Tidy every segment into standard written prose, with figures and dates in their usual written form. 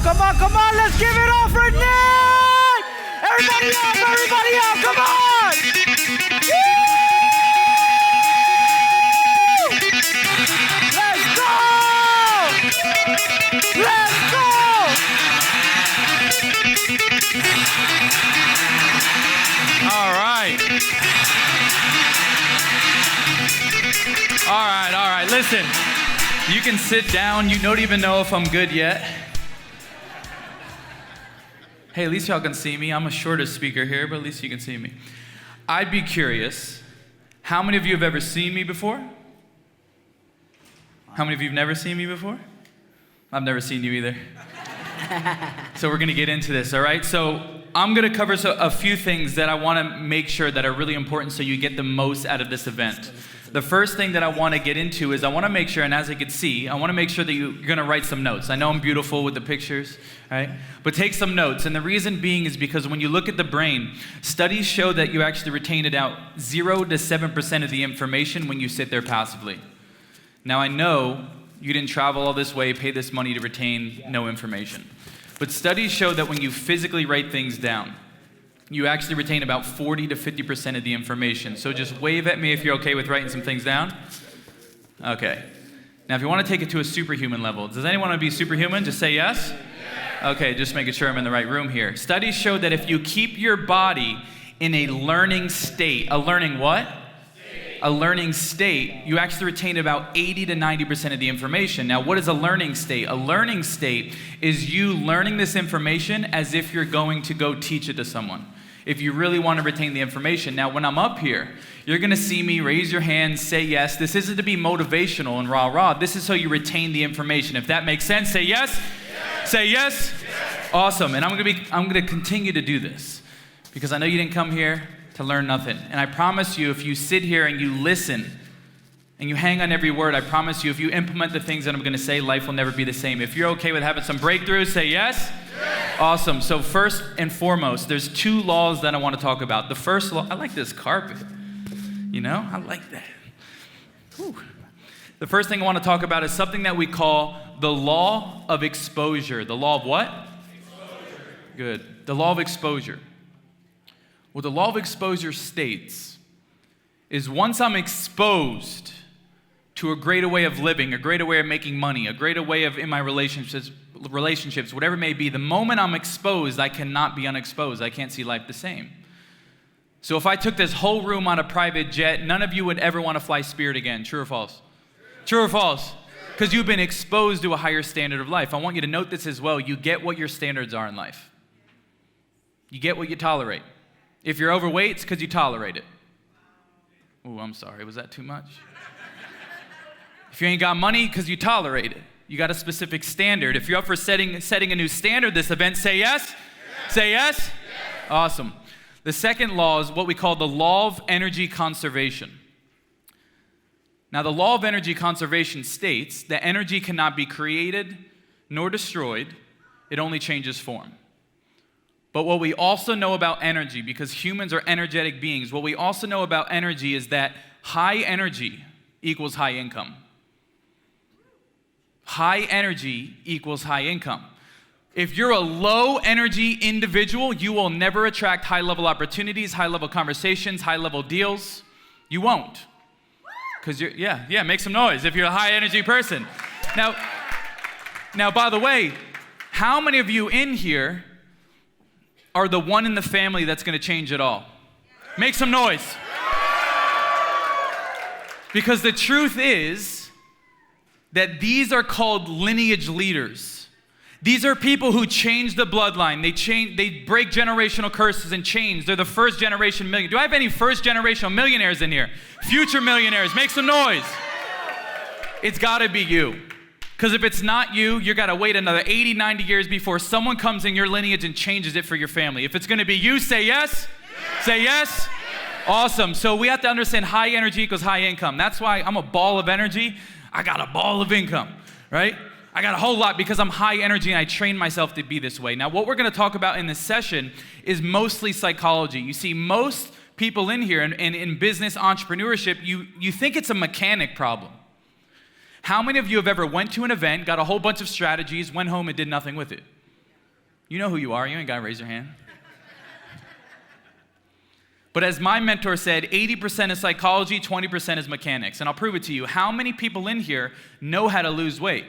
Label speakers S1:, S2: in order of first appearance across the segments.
S1: come on, let's give it up for Nick! Everybody up, come on! Woo! Let's go! Let's go! All right. All right, listen. You can sit down. You don't even know if I'm good yet. Hey, at least y'all can see me. I'm a shorter speaker here, but at least you can see me. I'd be curious, how many of you have ever seen me before? How many of you have never seen me before? I've never seen you either. So we're gonna get into this, all right? So I'm gonna cover a few things that I wanna make sure that are really important so you get the most out of this event. The first thing that I wanna get into is I wanna make sure, and as you can see, I wanna make sure that you're gonna write some notes. I know I'm beautiful with the pictures, right? But take some notes, and the reason being is because when you look at the brain, studies show that you actually retain about 0 to 7% of the information when you sit there passively. Now I know you didn't travel all this way, pay this money to retain no information. But studies show that when you physically write things down, you actually retain about 40 to 50% of the information. So just wave at me if you're okay with writing some things down. Okay. Now if you want to take it to a superhuman level, does anyone want to be superhuman? Just say yes? Okay, just making sure I'm in the right room here. Studies show that if you keep your body in a learning state, a learning what? A learning state, you actually retain about 80 to 90% of the information. Now, what is a learning state? A learning state is you learning this information as if you're going to go teach it to someone. If you really want to retain the information. Now, when I'm up here, you're going to see me raise your hand, say yes. This isn't to be motivational and rah-rah. This is so you retain the information. If that makes sense, say yes. Yes. Say yes. Yes. Awesome. And I'm going to continue to do this because I know you didn't come here to learn nothing. And I promise you, if you sit here and you listen and you hang on every word, I promise you, if you implement the things that I'm going to say, life will never be the same. If you're okay with having some breakthroughs, say yes. Yes. Awesome. So first and foremost, there's 2 laws that I want to talk about. The first law, I like this carpet. You know, I like that. Whew. The first thing I want to talk about is something that we call the law of exposure. The law of what? Exposure. Good. The law of exposure. What the law of exposure states is once I'm exposed to a greater way of living, a greater way of making money, a greater way of in my relationships, whatever it may be, the moment I'm exposed, I cannot be unexposed. I can't see life the same. So if I took this whole room on a private jet, none of you would ever want to fly Spirit again. True or false? True or false? Because you've been exposed to a higher standard of life. I want you to note this as well. You get what your standards are in life. You get what you tolerate. If you're overweight, it's because you tolerate it. Oh, I'm sorry. Was that too much? If you ain't got money, because you tolerate it. You got a specific standard. If you're up for setting a new standard this event, say yes. Yes. Say yes. Yes. Awesome. The second law is what we call the law of energy conservation. Now, the law of energy conservation states that energy cannot be created nor destroyed. It only changes form. But what we also know about energy, because humans are energetic beings, what we also know about energy is that high energy equals high income. High energy equals high income. If you're a low energy individual, you will never attract high level opportunities, high level conversations, high level deals. You won't. Because make some noise if you're a high energy person. Now, by the way, how many of you in here are the one in the family that's going to change it all? Make some noise. Because the truth is that these are called lineage leaders. These are people who change the bloodline. They break generational curses and chains. They're the first generation millionaires. Do I have any first generational millionaires in here? Future millionaires, make some noise. It's gotta be you. Because if it's not you, you gotta wait another 80, 90 years before someone comes in your lineage and changes it for your family. If it's gonna be you, say yes. Yes. Say yes. Yes. Awesome. So we have to understand high energy equals high income. That's why I'm a ball of energy. I got a ball of income, right? I got a whole lot because I'm high energy and I train myself to be this way. Now, what we're gonna talk about in this session is mostly psychology. You see, most people in here and in business entrepreneurship, you think it's a mechanic problem. How many of you have ever went to an event, got a whole bunch of strategies, went home and did nothing with it? You know who you are. You ain't got to raise your hand. But as my mentor said, 80% is psychology, 20% is mechanics. And I'll prove it to you. How many people in here know how to lose weight?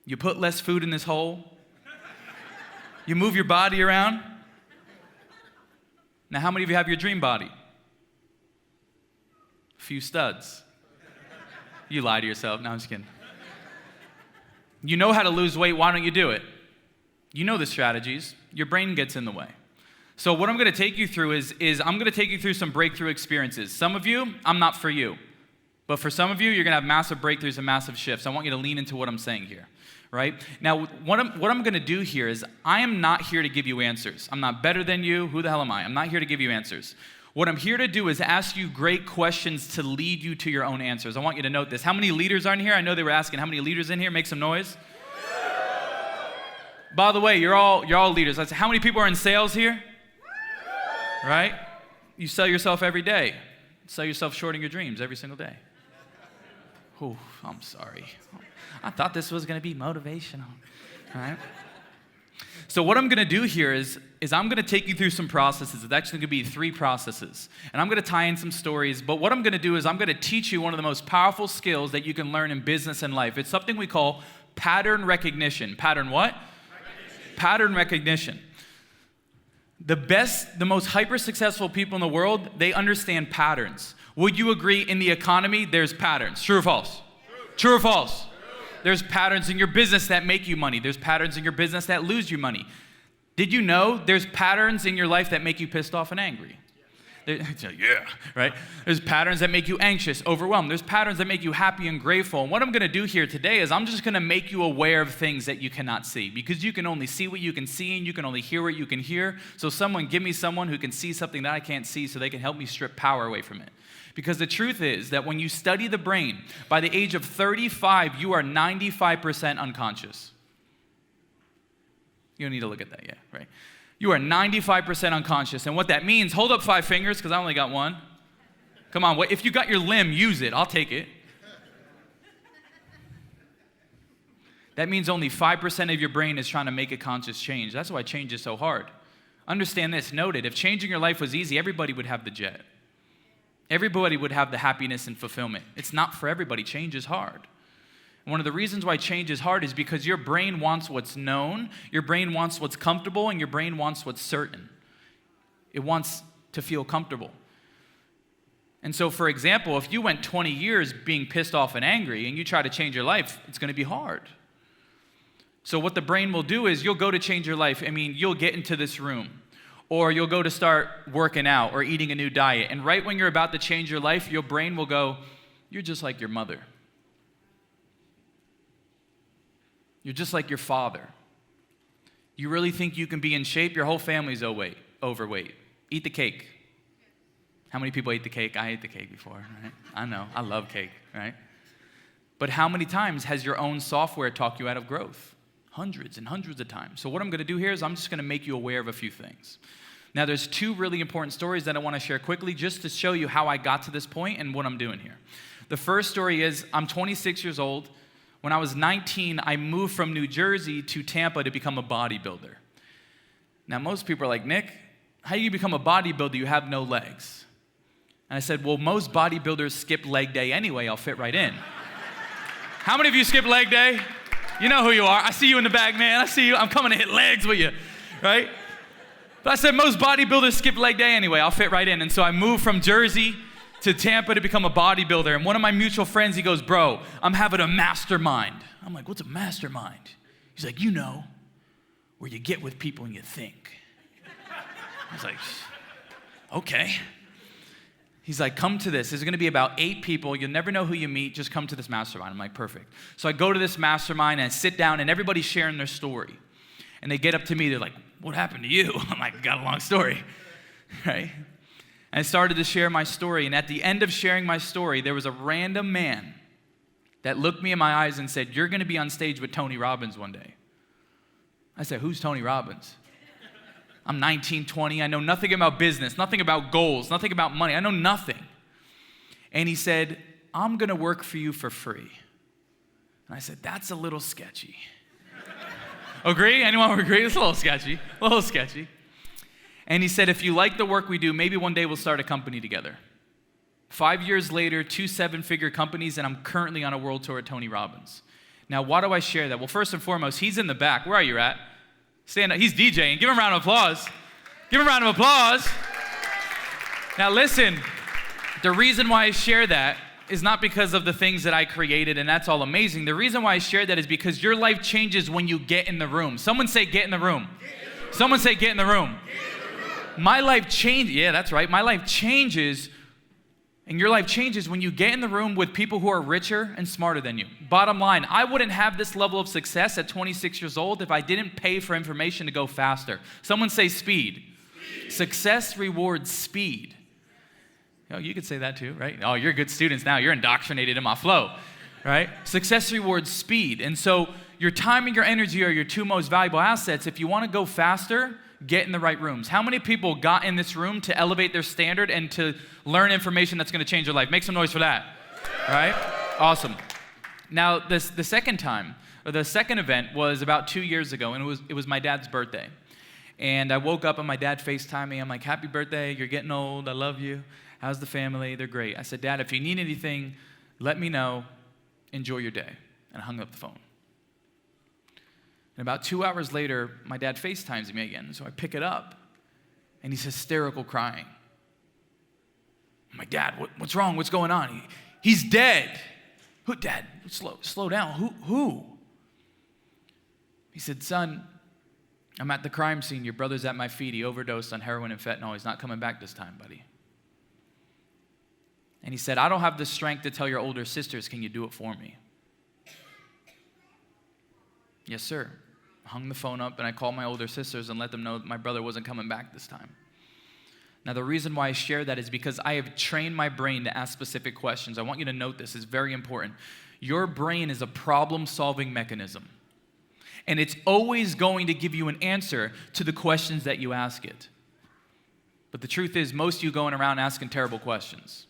S1: You put less food in this hole. You move your body around. Now, how many of you have your dream body? A few studs. You lie to yourself. No, I'm just kidding. You know how to lose weight. Why don't you do it? You know the strategies. Your brain gets in the way. So what I'm going to take you through is I'm going to take you through some breakthrough experiences. Some of you, I'm not for you. But for some of you, you're going to have massive breakthroughs and massive shifts. I want you to lean into what I'm saying here, right? Now, what I'm going to do here is I am not here to give you answers. I'm not better than you. Who the hell am I? I'm not here to give you answers. What I'm here to do is ask you great questions to lead you to your own answers. I want you to note this. How many leaders are in here? I know they were asking how many leaders in here. Make some noise. By the way, you're all leaders. I said, how many people are in sales here? Right? You sell yourself every day. Sell yourself shorting your dreams every single day. Oh, I'm sorry. I thought this was going to be motivational. All right? So what I'm going to do here is I'm going to take you through some processes. It's actually going to be 3 processes. And I'm going to tie in some stories. But what I'm going to do is I'm going to teach you one of the most powerful skills that you can learn in business and life. It's something we call pattern recognition. Pattern what? Recognition. Pattern recognition. The most hyper-successful people in the world, they understand patterns. Would you agree in the economy, there's patterns? True or false? True or false? True. There's patterns in your business that make you money. There's patterns in your business that lose you money. Did you know there's patterns in your life that make you pissed off and angry? Yeah, right? There's patterns that make you anxious, overwhelmed. There's patterns that make you happy and grateful. And what I'm going to do here today is I'm just going to make you aware of things that you cannot see, because you can only see what you can see and you can only hear what you can hear. So give me someone who can see something that I can't see so they can help me strip power away from it. Because the truth is that when you study the brain, by the age of 35, you are 95% unconscious. You don't need to look at that yet, right? You are 95% unconscious. And what that means, hold up 5 fingers, because I only got one. Come on, if you got your limb, use it. I'll take it. That means only 5% of your brain is trying to make a conscious change. That's why change is so hard. Understand this, note it. If changing your life was easy, everybody would have the jet. Everybody would have the happiness and fulfillment. It's not for everybody. Change is hard. One of the reasons why change is hard is because your brain wants what's known, your brain wants what's comfortable, and your brain wants what's certain. It wants to feel comfortable. And so, for example, if you went 20 years being pissed off and angry and you try to change your life, it's going to be hard. So what the brain will do is you'll go to change your life. You'll get into this room, or you'll go to start working out or eating a new diet. And right when you're about to change your life, your brain will go, you're just like your mother. You're just like your father. You really think you can be in shape? Your whole family's overweight. Eat the cake. How many people ate the cake? I ate the cake before, right? I know, I love cake, right? But how many times has your own software talked you out of growth? Hundreds and hundreds of times. So what I'm going to do here is I'm just going to make you aware of a few things. Now, there's 2 really important stories that I want to share quickly just to show you how I got to this point and what I'm doing here. The first story is I'm 26 years old. When I was 19, I moved from New Jersey to Tampa to become a bodybuilder. Now, most people are like, Nick, how do you become a bodybuilder? You have no legs. And I said, well, most bodybuilders skip leg day anyway. I'll fit right in. How many of you skip leg day? You know who you are. I see you in the back, man. I see you. I'm coming to hit legs with you, right? But I said, most bodybuilders skip leg day anyway. I'll fit right in. And so I moved from Jersey to Tampa to become a bodybuilder. And one of my mutual friends, he goes, bro, I'm having a mastermind. I'm like, what's a mastermind? He's like, where you get with people and you think. I was like, okay. He's like, come to this. There's going to be about 8 people. You'll never know who you meet. Just come to this mastermind. I'm like, perfect. So I go to this mastermind and I sit down and everybody's sharing their story. And they get up to me. They're like, what happened to you? I'm like, got a long story, right? And I started to share my story, and at the end of sharing my story, there was a random man that looked me in my eyes and said, you're going to be on stage with Tony Robbins one day. I said, who's Tony Robbins? I'm 19, 20. I know nothing about business, nothing about goals, nothing about money. I know nothing. And he said, I'm going to work for you for free. And I said, that's a little sketchy. Agree? Anyone agree? It's a little sketchy. A little sketchy. And he said, if you like the work we do, maybe one day we'll start a company together. 5 years later, 2 7-figure companies, and I'm currently on a world tour with Tony Robbins. Now, why do I share that? Well, first and foremost, he's in the back. Where are you at? Stand up. He's DJing. Give him a round of applause. Give him a round of applause. Now, listen, the reason why I share that is not because of the things that I created, and that's all amazing. The reason why I share that is because your life changes when you get in the room. Someone say, get in the room. Someone say, get in the room. My life changed. Yeah, that's right. My life changes, and your life changes when you get in the room with people who are richer and smarter than you. Bottom line, I wouldn't have this level of success at 26 years old if I didn't pay for information to go faster. Someone say speed. Success rewards speed. Oh, you could say that too, right? Oh, you're good students now. You're indoctrinated in my flow, right? Success rewards speed. And so your time and your energy are your 2 most valuable assets. If you want to go faster, get in the right rooms. How many people got in this room to elevate their standard and to learn information that's going to change their life? Make some noise for that, right? Awesome. Now, the second time, or the second event was about 2 years ago, and it was my dad's birthday. And I woke up and my dad FaceTimed me. I'm like, happy birthday, you're getting old, I love you. How's the family? They're great. I said, Dad, if you need anything, let me know. Enjoy your day. And I hung up the phone. And about 2 hours later, my dad FaceTimes me again. So I pick it up, and he's hysterical crying. I'm like, Dad, what's wrong? What's going on? He's dead. Who, Dad? Slow down. Who? He said, son, I'm at the crime scene. Your brother's at my feet. He overdosed on heroin and fentanyl. He's not coming back this time, buddy. And he said, I don't have the strength to tell your older sisters. Can you do it for me? Yes, sir. I hung the phone up and I called my older sisters and let them know that my brother wasn't coming back this time. Now, the reason why I share that is because I have trained my brain to ask specific questions. I want you to note this. It's very important. Your brain is a problem-solving mechanism. And it's always going to give you an answer to the questions that you ask it. But the truth is, most of you going around asking terrible questions.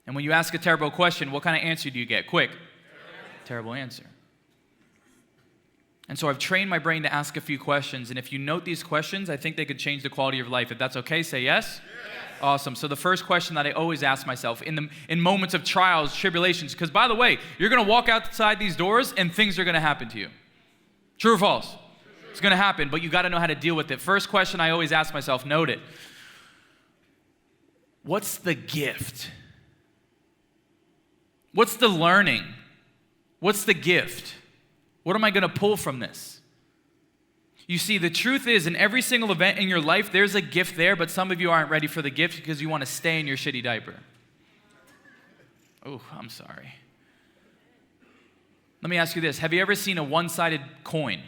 S1: And when you ask a terrible question, what kind of answer do you get? Quick. Terrible answer. And so I've trained my brain to ask a few questions. And if you note these questions, I think they could change the quality of your life. If that's okay, say yes. Awesome. So the first question that I always ask myself in moments of trials, tribulations, because by the way, you're going to walk outside these doors and things are going to happen to you. True or false? It's going to happen, but you got to know how to deal with it. First question I always ask myself, note it. What's the gift? What's the learning? What's the gift? What am I going to pull from this? You see, the truth is, in every single event in your life, there's a gift there, but some of you aren't ready for the gift because you want to stay in your shitty diaper. Oh, I'm sorry. Let me ask you this. Have you ever seen a one-sided coin?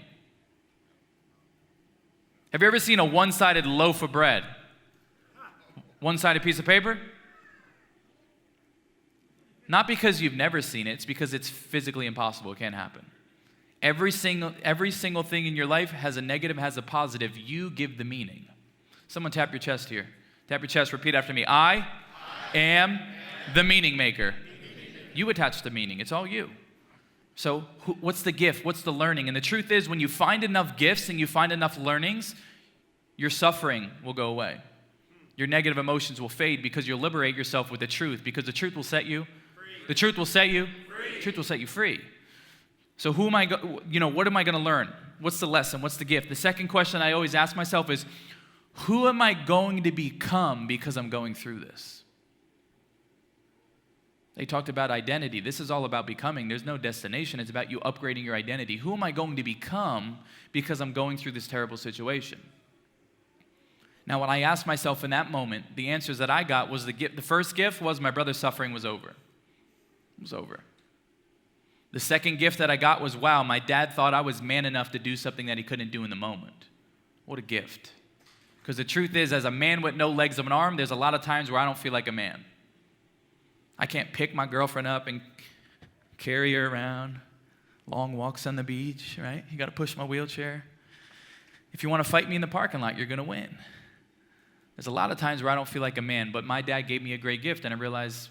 S1: Have you ever seen a one-sided loaf of bread? One-sided piece of paper? Not because you've never seen it, it's because it's physically impossible. It can't happen. Every single thing in your life has a negative, has a positive. You give the meaning. Someone tap your chest here. Tap your chest, repeat after me. I am the meaning maker. You attach the meaning. It's all you. So what's the gift? What's the learning? And the truth is, when you find enough gifts and you find enough learnings, your suffering will go away. Your negative emotions will fade because you'll liberate yourself with the truth, because the truth will set you free. The truth will set you free. The truth will set you free. So what am I going to learn? What's the lesson? What's the gift? The second question I always ask myself is, who am I going to become because I'm going through this? They talked about identity. This is all about becoming. There's no destination. It's about you upgrading your identity. Who am I going to become because I'm going through this terrible situation? Now, when I asked myself in that moment, the answers that I got was the first gift was my brother's suffering was over. It was over. The second gift that I got was, wow, my dad thought I was man enough to do something that he couldn't do in the moment. What a gift. Because the truth is, as a man with no legs of an arm, there's a lot of times where I don't feel like a man. I can't pick my girlfriend up and carry her around. Long walks on the beach, right? You got to push my wheelchair. If you want to fight me in the parking lot, you're going to win. There's a lot of times where I don't feel like a man, but my dad gave me a great gift, and I realized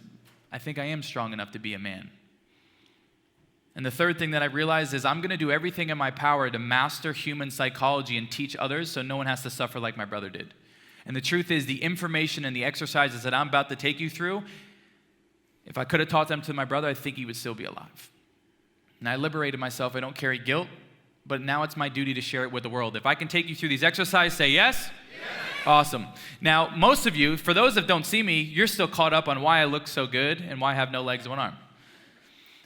S1: I think I am strong enough to be a man. And the third thing that I realized is I'm going to do everything in my power to master human psychology and teach others so no one has to suffer like my brother did. And the truth is, the information and the exercises that I'm about to take you through, if I could have taught them to my brother, I think he would still be alive. And I liberated myself. I don't carry guilt, but now it's my duty to share it with the world. If I can take you through these exercises, say yes? Yes. Awesome. Now, most of you, for those that don't see me, you're still caught up on why I look so good and why I have no legs and one arm.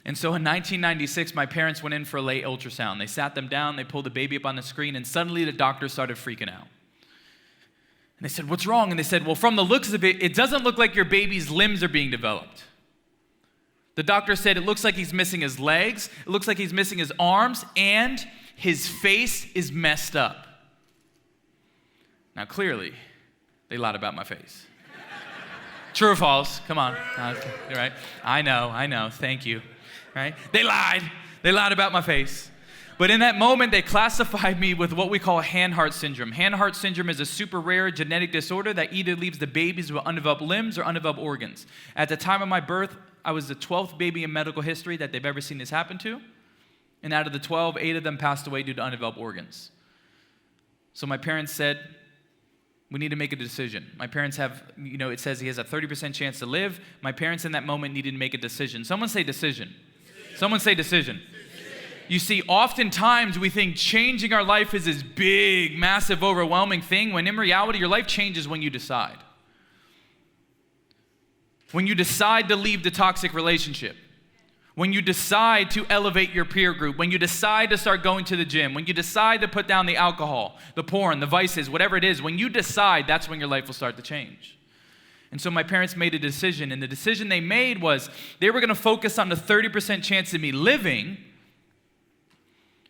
S1: And so in 1996, my parents went in for a late ultrasound. They sat them down, they pulled the baby up on the screen, and suddenly the doctor started freaking out. And they said, "What's wrong?" And they said, "Well, from the looks of it, it doesn't look like your baby's limbs are being developed." The doctor said, "It looks like he's missing his legs, it looks like he's missing his arms, and his face is messed up." Now, clearly, they lied about my face. True or false? Come on. Right? I know. Thank you. Right? They lied about my face. But in that moment, they classified me with what we call Hanhart syndrome. Hanhart syndrome is a super rare genetic disorder that either leaves the babies with undeveloped limbs or undeveloped organs. At the time of my birth, I was the 12th baby in medical history that they've ever seen this happen to. And out of the 12, 8 of them passed away due to undeveloped organs. So my parents said, we need to make a decision. My parents have, it says he has a 30% chance to live. My parents in that moment needed to make a decision. Someone say decision. Someone say decision. You see, oftentimes we think changing our life is this big, massive, overwhelming thing, when in reality, your life changes when you decide. When you decide to leave the toxic relationship. When you decide to elevate your peer group. When you decide to start going to the gym. When you decide to put down the alcohol, the porn, the vices, whatever it is. When you decide, that's when your life will start to change. And so my parents made a decision, and the decision they made was they were going to focus on the 30% chance of me living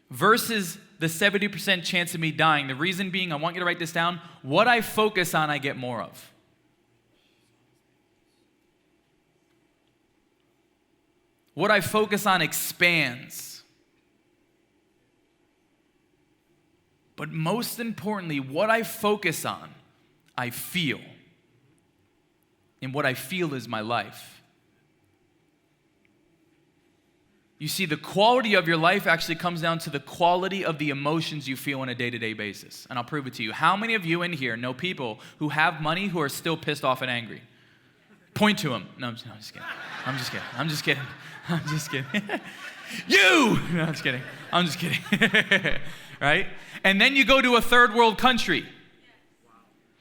S1: versus the 70% chance of me dying. The reason being, I want you to write this down, what I focus on, I get more of. What I focus on expands. But most importantly, what I focus on, I feel. And what I feel is my life. You see, the quality of your life actually comes down to the quality of the emotions you feel on a day-to-day basis. And I'll prove it to you. How many of you in here know people who have money who are still pissed off and angry? Point to them. No, I'm just kidding. You! No, I'm just kidding. Right? And then you go to a third world country.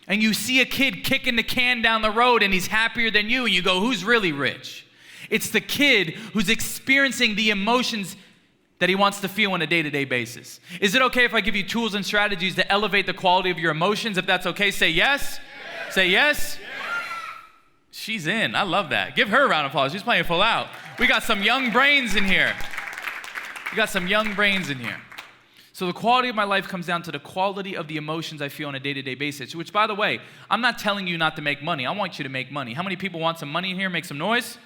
S1: And you see a kid kicking the can down the road and he's happier than you, and you go, who's really rich? It's the kid who's experiencing the emotions that he wants to feel on a day-to-day basis. Is it okay if I give you tools and strategies to elevate the quality of your emotions? If that's okay, say yes. Yes. Say yes. Yes. She's in. I love that. Give her a round of applause. She's playing full out. We got some young brains in here. So the quality of my life comes down to the quality of the emotions I feel on a day-to-day basis, which, by the way, I'm not telling you not to make money. I want you to make money. How many people want some money in here? Make some noise.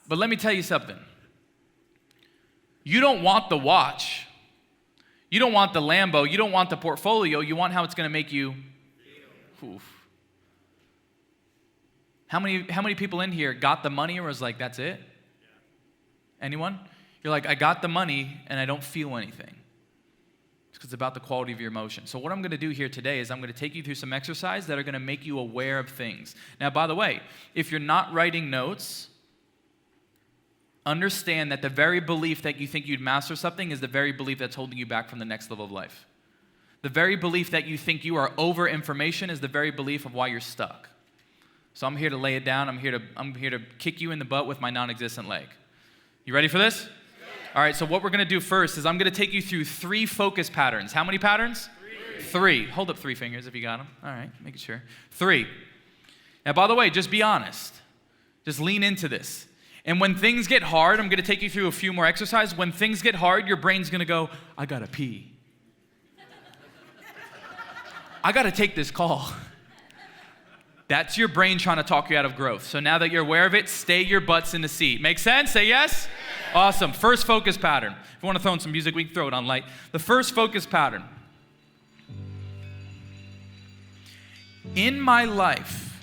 S1: But let me tell you something. You don't want the watch. You don't want the Lambo. You don't want the portfolio. You want how it's going to make you. Oof. How many people in here got the money or was like, that's it? Anyone? You're like, I got the money and I don't feel anything. It's because it's about the quality of your emotion. So what I'm going to do here today is I'm going to take you through some exercises that are going to make you aware of things. Now, by the way, if you're not writing notes, understand that the very belief that you think you'd master something is the very belief that's holding you back from the next level of life. The very belief that you think you are over information is the very belief of why you're stuck. So I'm here to lay it down. I'm here to kick you in the butt with my non-existent leg. You ready for this? All right, so what we're going to do first is I'm going to take you through 3 focus patterns. How many patterns? 3. Hold up 3 fingers if you got them. All right, making sure. 3. Now, by the way, just be honest. Just lean into this. And when things get hard, I'm going to take you through a few more exercises. When things get hard, your brain's going to go, I got to pee. I got to take this call. That's your brain trying to talk you out of growth. So now that you're aware of it, stay your butts in the seat. Make sense? Say yes? Awesome. First focus pattern. If you want to throw in some music, we can throw it on light. The first focus pattern. In my life,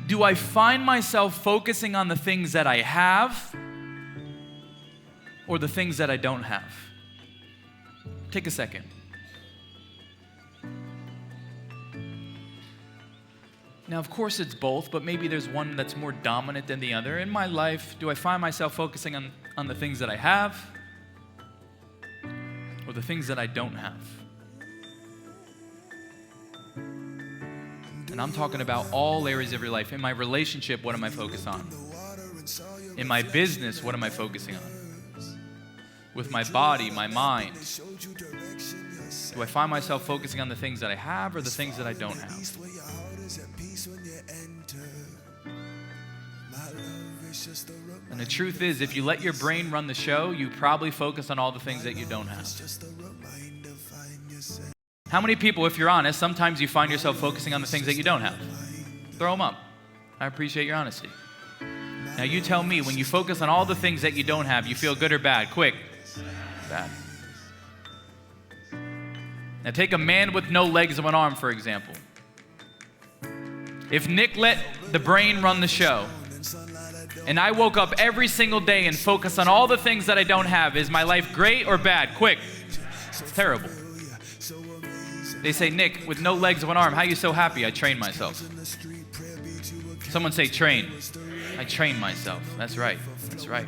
S1: do I find myself focusing on the things that I have or the things that I don't have? Take a second. Now, of course, it's both, but maybe there's one that's more dominant than the other. In my life, do I find myself focusing on the things that I have or the things that I don't have? And I'm talking about all areas of your life. In my relationship, what am I focused on? In my business, what am I focusing on? With my body, my mind. Do I find myself focusing on the things that I have or the things that I don't have? And the truth is, if you let your brain run the show, you probably focus on all the things that you don't have. How many people, if you're honest, sometimes you find yourself focusing on the things that you don't have? Throw them up. I appreciate your honesty. Now you tell me, when you focus on all the things that you don't have, you feel good or bad? Quick. Bad. Now take a man with no legs and one arm, for example. If Nick let the brain run the show, and I woke up every single day and focused on all the things that I don't have, is my life great or bad? Quick. It's terrible. They say, Nick, with no legs and one arm, how are you so happy? I train myself. Someone say, train. I train myself. That's right. That's right.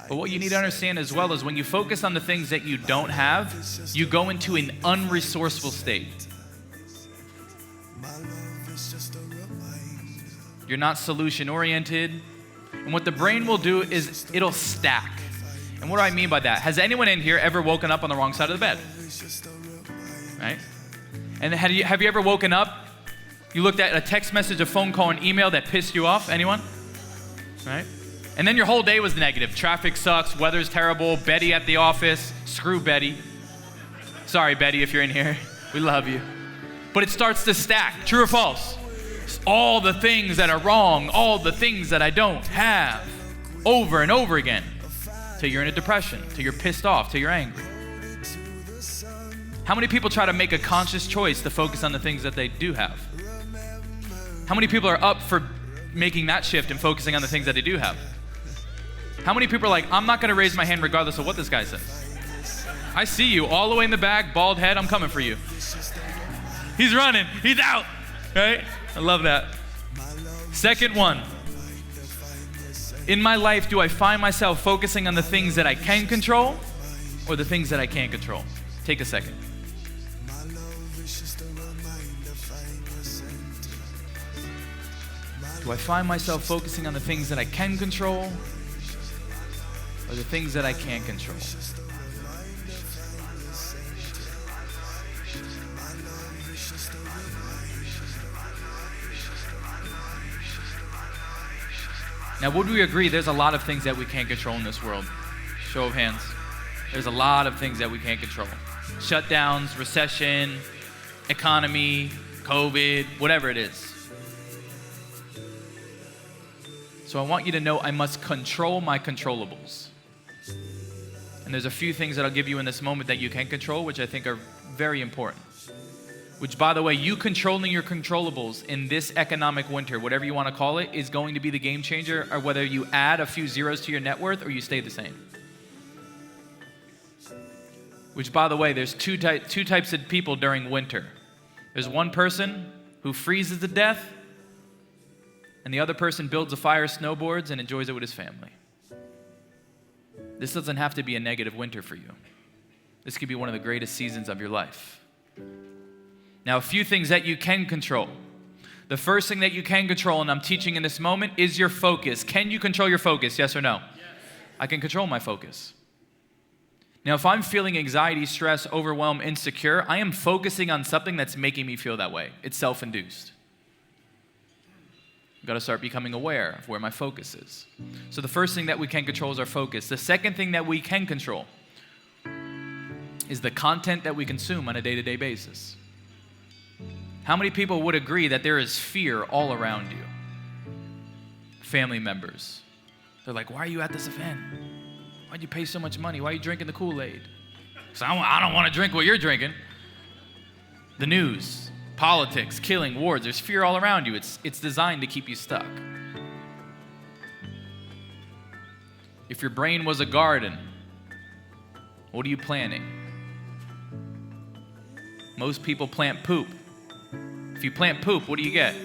S1: But what you need to understand as well is when you focus on the things that you don't have, you go into an unresourceful state. You're not solution-oriented. And what the brain will do is it'll stack. And what do I mean by that? Has anyone in here ever woken up on the wrong side of the bed? Right? And have you ever woken up, you looked at a text message, a phone call, an email that pissed you off? Anyone? Right? And then your whole day was negative. Traffic sucks, weather's terrible, Betty at the office, screw Betty. Sorry, Betty, if you're in here. We love you. But it starts to stack. True or false? All the things that are wrong, all the things that I don't have, over and over again, till you're in a depression, till you're pissed off, till you're angry. How many people try to make a conscious choice to focus on the things that they do have? How many people are up for making that shift and focusing on the things that they do have? How many people are like, I'm not going to raise my hand regardless of what this guy says? I see you all the way in the back, bald head, I'm coming for you. He's running, he's out, right? I love that. Second one. In my life, do I find myself focusing on the things that I can control or the things that I can't control? Take a second. Do I find myself focusing on the things that I can control or the things that I can't control? Now, would we agree there's a lot of things that we can't control in this world? Show of hands. There's a lot of things that we can't control. Shutdowns, recession, economy, COVID, whatever it is. So I want you to know I must control my controllables. And there's a few things that I'll give you in this moment that you can control, which I think are very important. Which, by the way, you controlling your controllables in this economic winter, whatever you want to call it, is going to be the game changer, or whether you add a few zeros to your net worth or you stay the same. Which, by the way, there's two types of people during winter. There's one person who freezes to death, and the other person builds a fire, snowboards, and enjoys it with his family. This doesn't have to be a negative winter for you. This could be one of the greatest seasons of your life. Now, a few things that you can control. The first thing that you can control, and I'm teaching in this moment, is your focus. Can you control your focus, yes or no? Yes. I can control my focus. Now, if I'm feeling anxiety, stress, overwhelm, insecure, I am focusing on something that's making me feel that way. It's self-induced. I've got to start becoming aware of where my focus is. So the first thing that we can control is our focus. The second thing that we can control is the content that we consume on a day-to-day basis. How many people would agree that there is fear all around you? Family members. They're like, why are you at this event? Why'd you pay so much money? Why are you drinking the Kool-Aid? Because I don't want to drink what you're drinking. The news. Politics, killing, wars, there's fear all around you. It's designed to keep you stuck. If your brain was a garden, what are you planting? Most people plant poop. If you plant poop, what do you get?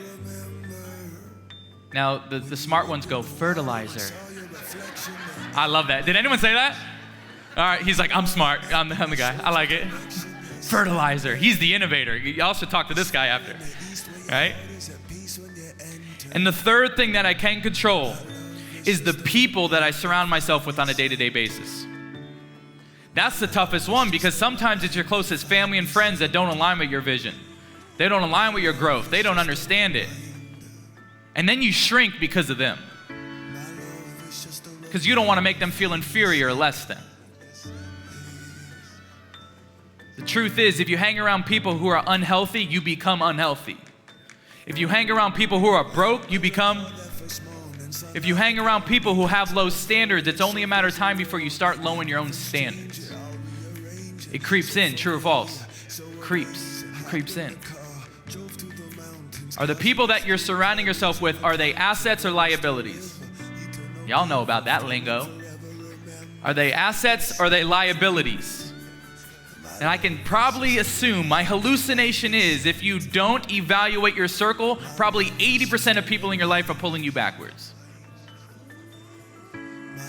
S1: Now, the smart ones go, fertilizer. I love that. Did anyone say that? All right, he's like, I'm smart. I'm the guy. I like it. Fertilizer. He's the innovator. You also talk to this guy after, right? And the third thing that I can control is the people that I surround myself with on a day-to-day basis. That's the toughest one, because sometimes it's your closest family and friends that don't align with your vision. They don't align with your growth. They don't understand it. And then you shrink because of them. Because you don't want to make them feel inferior or less than. The truth is, if you hang around people who are unhealthy, you become unhealthy. If you hang around people who are broke, you become. If you hang around people who have low standards, it's only a matter of time before you start lowering your own standards. It creeps in, true or false? Creeps in. Are the people that you're surrounding yourself with, are they assets or liabilities? Y'all know about that lingo. Are they assets or are they liabilities? And I can probably assume, my hallucination is, if you don't evaluate your circle, probably 80% of people in your life are pulling you backwards.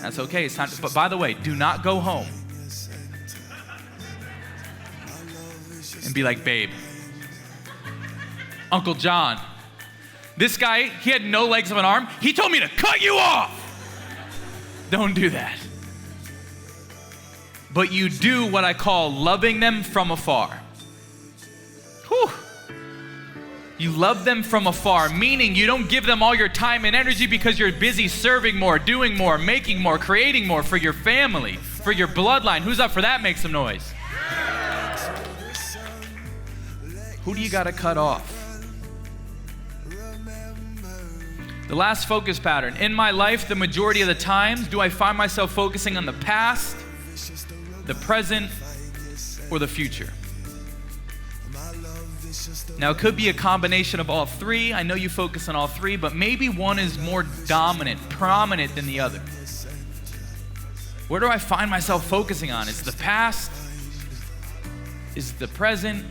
S1: That's okay, it's time to, but by the way, do not go home and be like, babe, Uncle John, this guy, he had no legs of an arm. He told me to cut you off. Don't do that. But you do what I call loving them from afar. Whew. You love them from afar, meaning you don't give them all your time and energy because you're busy serving more, doing more, making more, creating more for your family, for your bloodline. Who's up for that? Make some noise. Who do you got to cut off? The last focus pattern. In my life, the majority of the times, do I find myself focusing on the past, the present, or the future? Now, it could be a combination of all three. I know you focus on all three, but maybe one is more dominant, prominent than the other. Where do I find myself focusing on? Is it the past? Is it the present?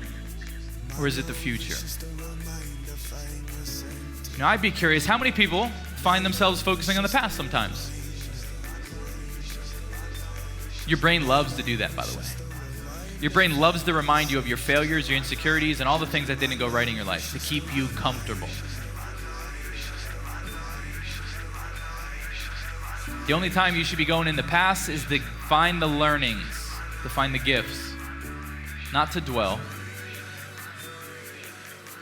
S1: Or is it the future? Now, I'd be curious, how many people find themselves focusing on the past sometimes? Your brain loves to do that, by the way. Your brain loves to remind you of your failures, your insecurities, and all the things that didn't go right in your life to keep you comfortable. The only time you should be going in the past is to find the learnings, to find the gifts, not to dwell.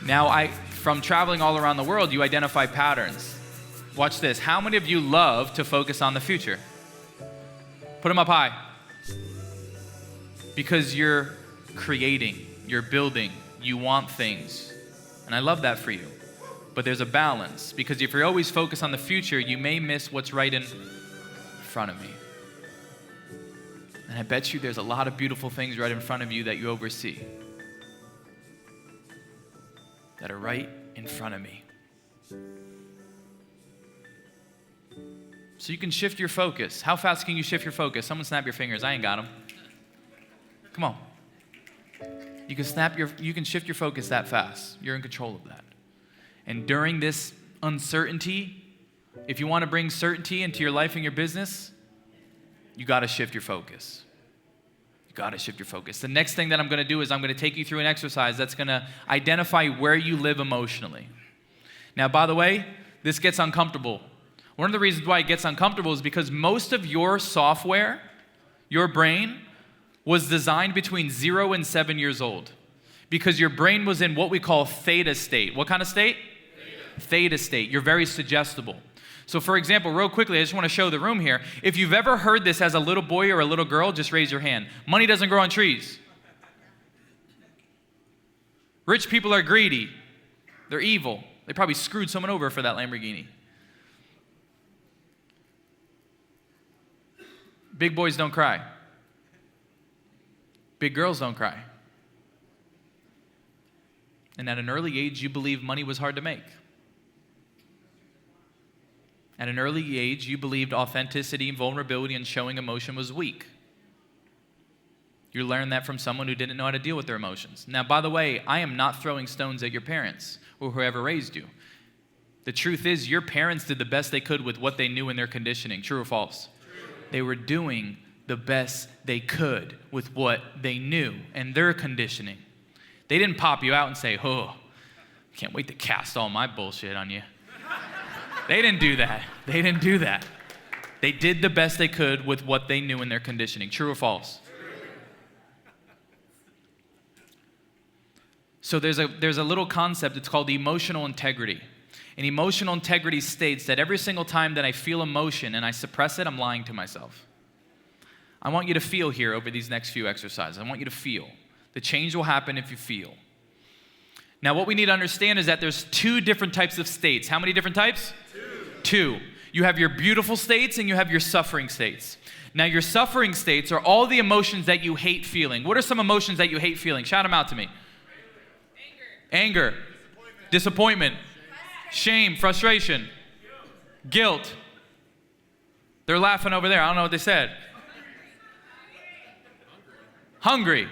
S1: Now, from traveling all around the world, you identify patterns. Watch this. How many of you love to focus on the future? Put them up high. Because you're creating, you're building, you want things. And I love that for you. But there's a balance, because if you're always focused on the future, you may miss what's right in front of me. And I bet you there's a lot of beautiful things right in front of you that you oversee, that are right in front of me. So you can shift your focus. How fast can you shift your focus? Someone snap your fingers. I ain't got them. Come on. You can shift your focus that fast. You're in control of that. And during this uncertainty, if you want to bring certainty into your life and your business, you got to shift your focus. You got to shift your focus. The next thing that I'm going to do is I'm going to take you through an exercise that's going to identify where you live emotionally. Now, by the way, this gets uncomfortable. One of the reasons why it gets uncomfortable is because most of your software, your brain, was designed between 0 and 7 years old, because your brain was in what we call theta state. What kind of state? Theta state. You're very suggestible. So for example, real quickly, I just want to show the room here. If you've ever heard this as a little boy or a little girl, just raise your hand. Money doesn't grow on trees. Rich people are greedy. They're evil. They probably screwed someone over for that Lamborghini. Big boys don't cry. Big girls don't cry. And at an early age, you believed money was hard to make. At an early age, you believed authenticity, vulnerability, and showing emotion was weak. You learned that from someone who didn't know how to deal with their emotions. Now, by the way, I am not throwing stones at your parents or whoever raised you. The truth is, your parents did the best they could with what they knew in their conditioning. True or false? True. They were doing the best they could with what they knew and their conditioning. They didn't pop you out and say, oh, can't wait to cast all my bullshit on you. They didn't do that. They didn't do that. They did the best they could with what they knew in their conditioning. True or false? So there's a little concept, it's called emotional integrity. And emotional integrity states that every single time that I feel emotion and I suppress it, I'm lying to myself. I want you to feel here over these next few exercises. I want you to feel. The change will happen if you feel. Now what we need to understand is that there's two different types of states. How many different types? Two. You have your beautiful states and you have your suffering states. Now your suffering states are all the emotions that you hate feeling. What are some emotions that you hate feeling? Shout them out to me. Anger, disappointment, shame, frustration, guilt. They're laughing over there. I don't know what they said. Hungry.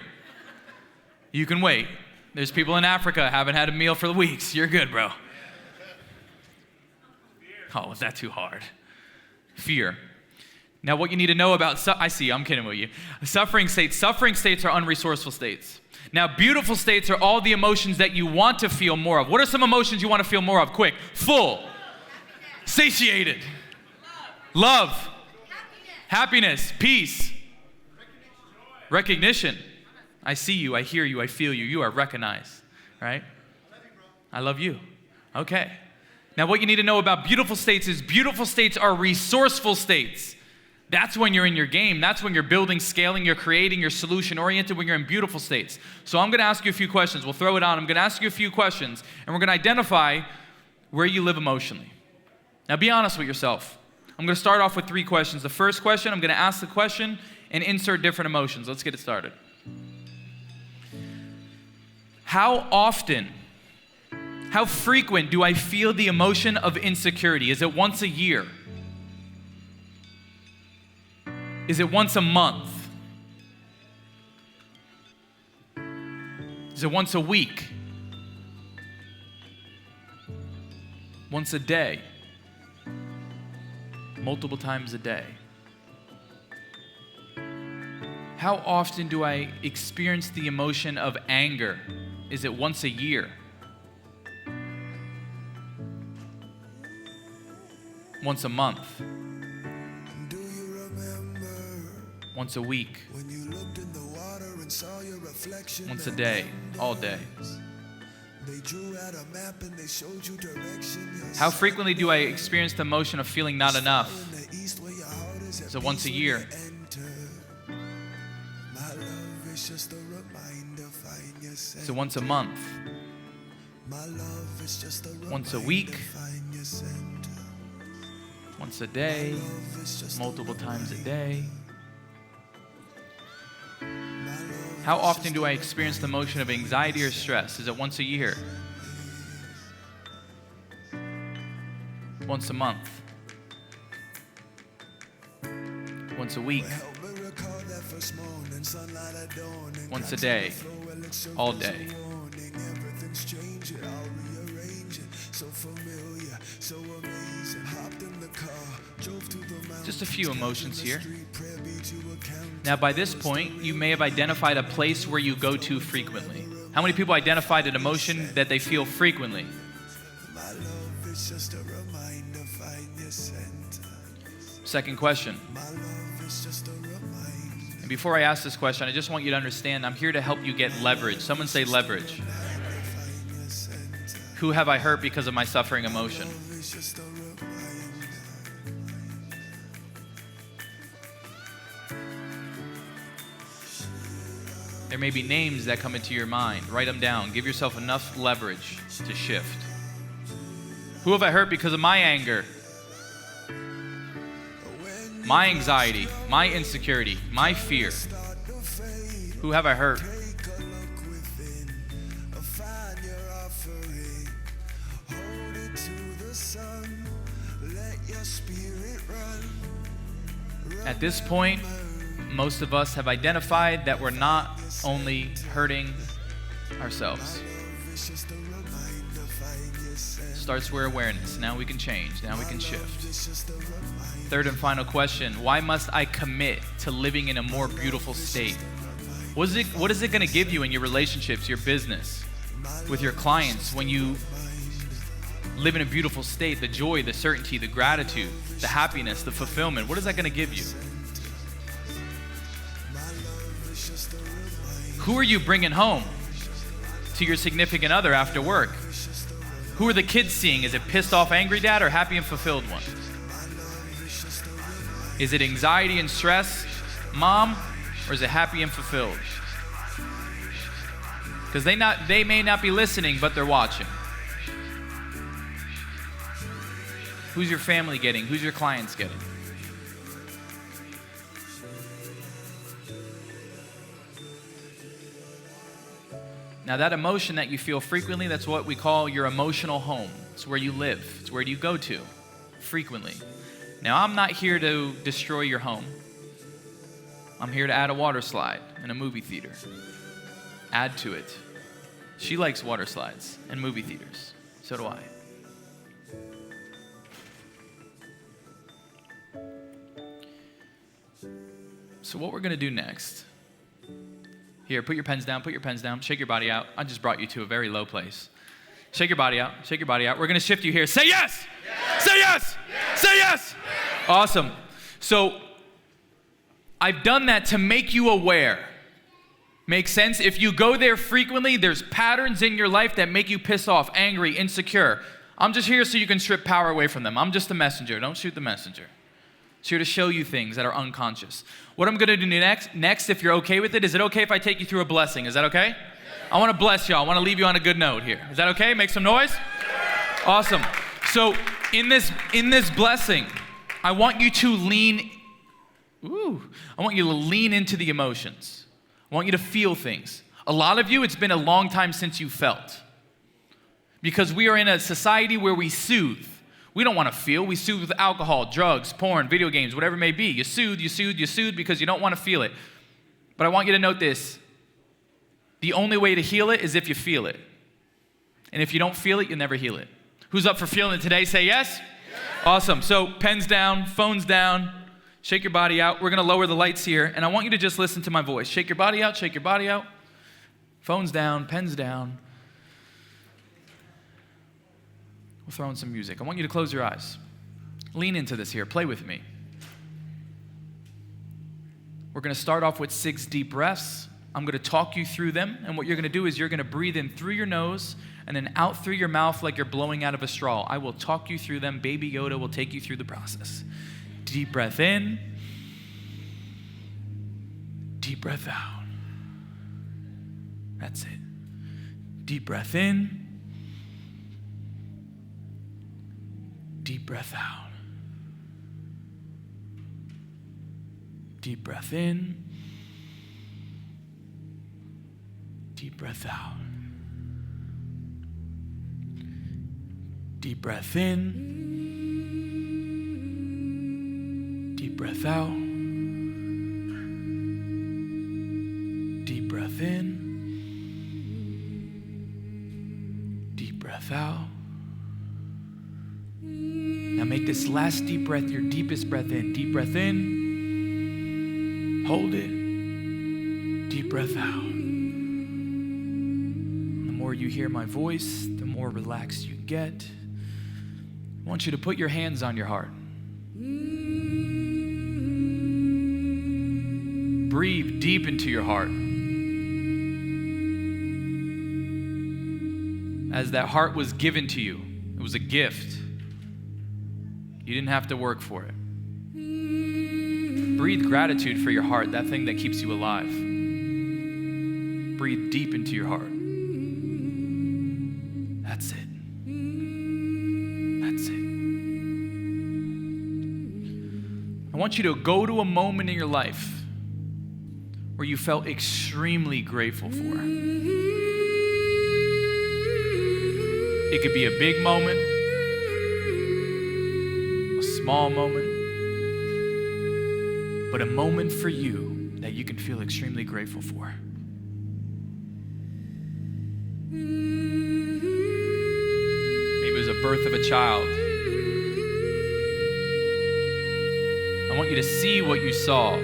S1: You can wait. There's people in Africa haven't had a meal for weeks. You're good, bro. Oh, was that too hard? Fear. Now what you need to know about, I'm kidding with you. Suffering states are unresourceful states. Now, beautiful states are all the emotions that you want to feel more of. What are some emotions you want to feel more of? Quick. Full. Satiated. Love. Happiness. Peace. Recognition. I see you. I hear you. I feel you. You are recognized. Right? I love you. Okay. Now, what you need to know about beautiful states is beautiful states are resourceful states. That's when you're in your game. That's when you're building, scaling, you're creating, you're solution-oriented, when you're in beautiful states. So I'm going to ask you a few questions. We'll throw it on. I'm going to ask you a few questions, and we're going to identify where you live emotionally. Now, be honest with yourself. I'm going to start off with 3 questions. The first question, I'm going to ask the question and insert different emotions. Let's get it started. How frequent do I feel the emotion of insecurity? Is it once a year? Is it once a month? Is it once a week? Once a day? Multiple times a day? How often do I experience the emotion of anger? Is it once a year? Once a month? Once a week? Once a day? All day? How frequently do I experience the emotion of feeling not enough? Is it once a year? Is it once a month? Once a week? Once a day? Multiple times a day? How often do I experience the emotion of anxiety or stress? Is it once a year? Once a month? Once a week? Once a day? All day? Just a few emotions here. Now, by this point, you may have identified a place where you go to frequently. How many people identified an emotion that they feel frequently? Second question. And before I ask this question, I just want you to understand I'm here to help you get leverage. Someone say leverage. Who have I hurt because of my suffering emotion? There may be names that come into your mind. Write them down. Give yourself enough leverage to shift. Who have I hurt because of my anger? My anxiety, my insecurity, my fear. Who have I hurt? At this point, most of us have identified that we're not only hurting ourselves. Starts where awareness. Now we can change. Now we can shift. Third and final question, why must I commit to living in a more beautiful state? What is it going to give you in your relationships, your business, with your clients when you live in a beautiful state? The joy, the certainty, the gratitude, the happiness, the fulfillment. What is that going to give you? Who are you bringing home to your significant other after work? Who are the kids seeing? Is it pissed off, angry dad or happy and fulfilled one? Is it anxiety and stress, mom, or is it happy and fulfilled? Because they may not be listening, but they're watching. Who's your family getting? Who's your clients getting? Now that emotion that you feel frequently, that's what we call your emotional home. It's where you live. It's where you go to frequently. Now I'm not here to destroy your home. I'm here to add a water slide and a movie theater. Add to it. She likes water slides and movie theaters. So do I. So what we're going to do next, here, put your pens down, shake your body out. I just brought you to a very low place. Shake your body out. We're going to shift you here. Say yes! Yes! Say yes! Yes! Say yes! Yes! Awesome. So I've done that to make you aware. Makes sense? If you go there frequently, there's patterns in your life that make you piss off, angry, insecure. I'm just here so you can strip power away from them. I'm just the messenger. Don't shoot the messenger. It's here to show you things that are unconscious. What I'm going to do next, if you're okay with it, is it okay if I take you through a blessing? Is that okay? Yeah. I want to bless y'all. I want to leave you on a good note here. Is that okay? Make some noise? Yeah. Awesome. So in this blessing, I want you to lean into the emotions. I want you to feel things. A lot of you, it's been a long time since you felt. Because we are in a society where we soothe. We don't want to feel. We soothe with alcohol, drugs, porn, video games, whatever it may be. You soothe because you don't want to feel it. But I want you to note this. The only way to heal it is if you feel it. And if you don't feel it, you'll never heal it. Who's up for feeling it today? Say yes? Yes. Awesome. So pens down, phones down, shake your body out. We're going to lower the lights here, and I want you to just listen to my voice. Shake your body out, shake your body out. Phones down, pens down. We'll throw in some music. I want you to close your eyes. Lean into this here. Play with me. We're going to start off with 6 deep breaths. I'm going to talk you through them, and what you're going to do is you're going to breathe in through your nose and then out through your mouth like you're blowing out of a straw. I will talk you through them. Baby Yoda will take you through the process. Deep breath in. Deep breath out. That's it. Deep breath in. Deep breath out. Deep breath in. Deep breath out. Deep breath in. Deep breath out. Deep breath in. Deep breath out. Now make this last deep breath your deepest breath in. Deep breath in. Hold it. Deep breath out. The more you hear my voice, the more relaxed you get. I want you to put your hands on your heart. Breathe deep into your heart. As that heart was given to you, it was a gift. You didn't have to work for it. Breathe gratitude for your heart, that thing that keeps you alive. Breathe deep into your heart. That's it. That's it. I want you to go to a moment in your life where you felt extremely grateful for. It could be a big moment. small moment, but a moment for you that you can feel extremely grateful for. Maybe it was a birth of a child. I want you to see what you saw,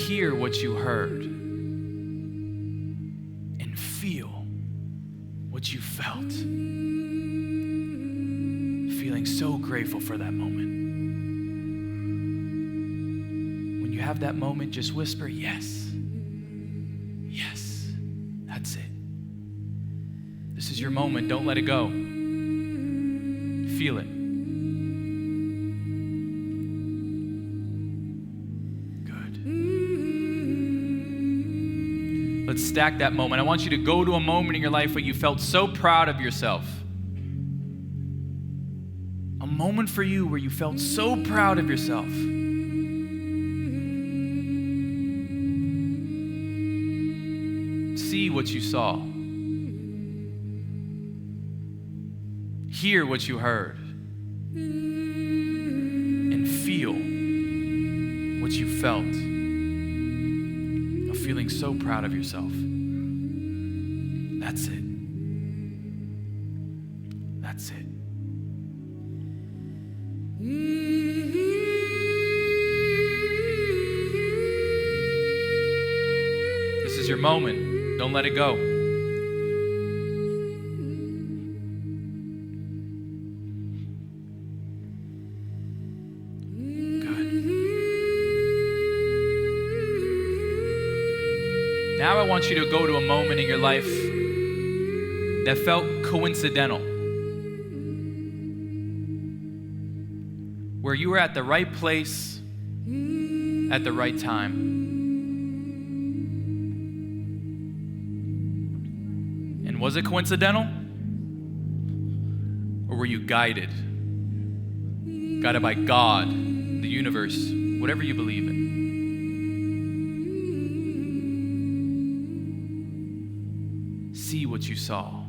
S1: hear what you heard, and feel what you felt. Feeling so grateful for that moment. When you have that moment, just whisper, yes. Yes. That's it. This is your moment. Don't let it go. Feel it. Good. Let's stack that moment. I want you to go to a moment in your life where you felt so proud of yourself. A moment for you where you felt so proud of yourself. See what you saw. Hear what you heard. And feel what you felt. Of feeling so proud of yourself. That's it. That's it. This is your moment. Don't let it go. Good. Now I want you to go to a moment in your life that felt coincidental. Where you were at the right place at the right time. And was it coincidental? Or were you guided? Guided by God, the universe, whatever you believe in. See what you saw.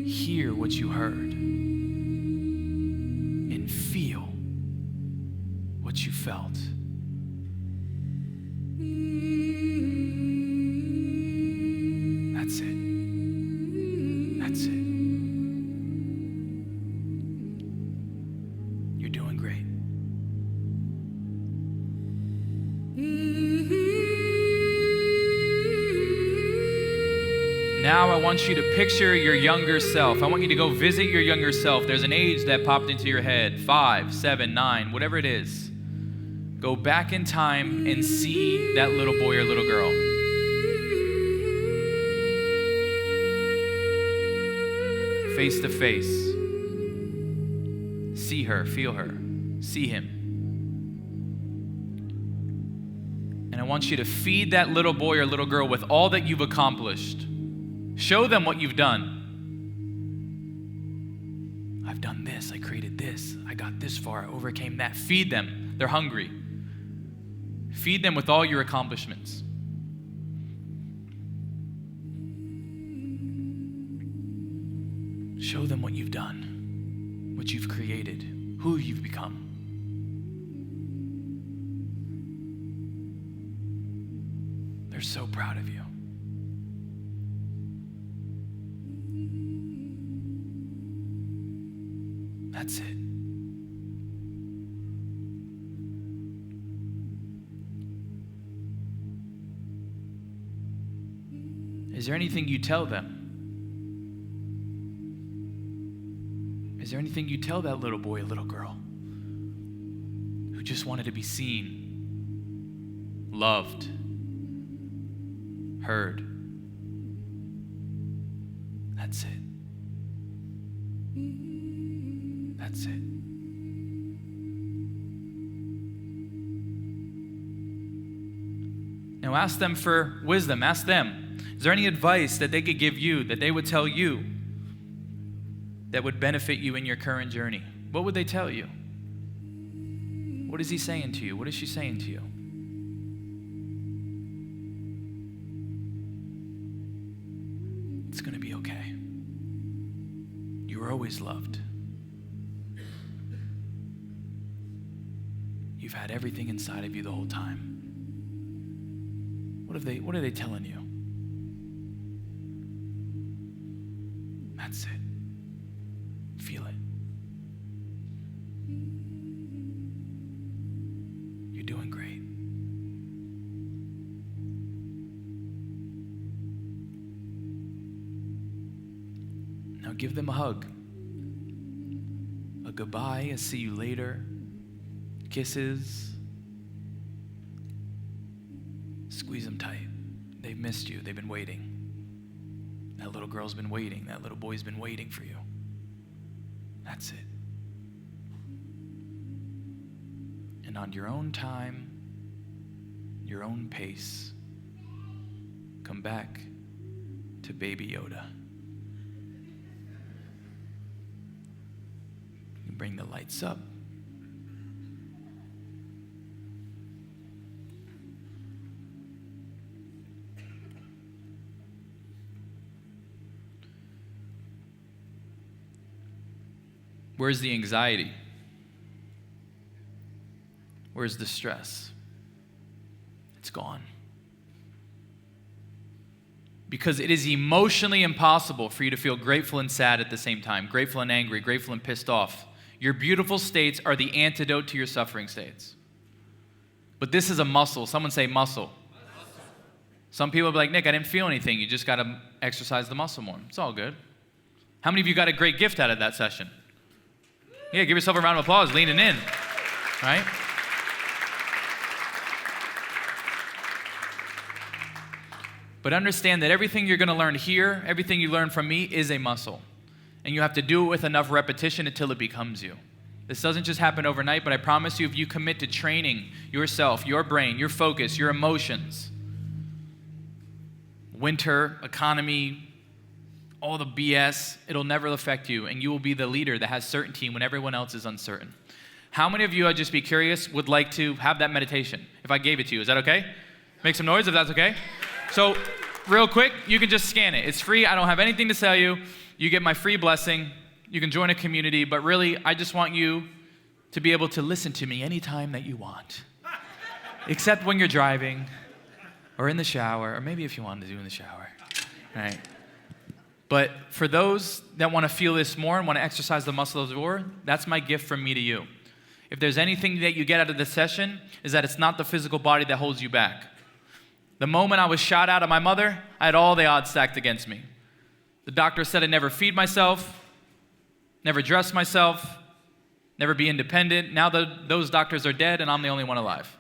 S1: Hear what you heard. And feel what you felt. That's it. That's it. You're doing great. Now I want you to picture your younger self. I want you to go visit your younger self. There's an age that popped into your head, 5, 7, 9, whatever it is. Go back in time and see that little boy or little girl. Face to face. See her, feel her, see him. And I want you to feed that little boy or little girl with all that you've accomplished. Show them what you've done. I've done this, I created this, I got this far, I overcame that. Feed them, they're hungry. Feed them with all your accomplishments. Show them what you've done, what you've created, who you've become. They're so proud of you. That's it. Is there anything you tell them? Is there anything you tell that little boy or little girl who just wanted to be seen, loved, heard? That's it. That's it. Now ask them for wisdom. Ask them. Is there any advice that they could give you, that they would tell you, that would benefit you in your current journey? What would they tell you? What is he saying to you? What is she saying to you? It's going to be okay. You were always loved. You've had everything inside of you the whole time. What are they telling you? That's it. Feel it. You're doing great. Now give them a hug. A goodbye, a see you later. Kisses. Squeeze them tight. They've missed you. They've been waiting. That little girl's been waiting. That little boy's been waiting for you. That's it. And on your own time, your own pace, come back to Baby Yoda. You bring the lights up. Where's the anxiety? Where's the stress? It's gone. Because it is emotionally impossible for you to feel grateful and sad at the same time, grateful and angry, grateful and pissed off. Your beautiful states are the antidote to your suffering states. But this is a muscle. Someone say muscle. Some people will be like, Nick, I didn't feel anything. You just got to exercise the muscle more. It's all good. How many of you got a great gift out of that session? Yeah, give yourself a round of applause, leaning in, right? But understand that everything you're going to learn here, everything you learn from me is a muscle. And you have to do it with enough repetition until it becomes you. This doesn't just happen overnight, but I promise you, if you commit to training yourself, your brain, your focus, your emotions, winter, economy, all the BS, it'll never affect you, and you will be the leader that has certainty when everyone else is uncertain. How many of you, I'd just be curious, would like to have that meditation if I gave it to you? Is that okay? Make some noise if that's okay. So real quick, you can just scan it. It's free. I don't have anything to sell you. You get my free blessing. You can join a community, but really, I just want you to be able to listen to me anytime that you want, except when you're driving or in the shower, or maybe if you wanted to do in the shower, all right? But for those that want to feel this more and want to exercise the muscle of war, that's my gift from me to you. If there's anything that you get out of this session, is that it's not the physical body that holds you back. The moment I was shot out of my mother, I had all the odds stacked against me. The doctor said I'd never feed myself, never dress myself, never be independent. Now those doctors are dead and I'm the only one alive.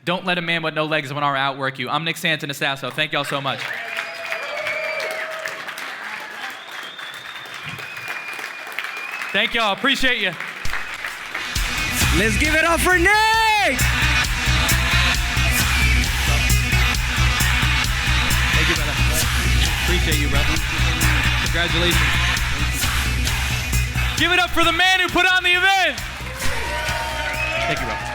S1: Don't let a man with no legs and one arm outwork you. I'm Nick Santonastasso. Thank y'all so much. Thank y'all. Appreciate you.
S2: Let's give it up for Nick!
S1: Thank you, brother. Appreciate you, brother. Congratulations. Give it up for the man who put on the event. Thank you, brother.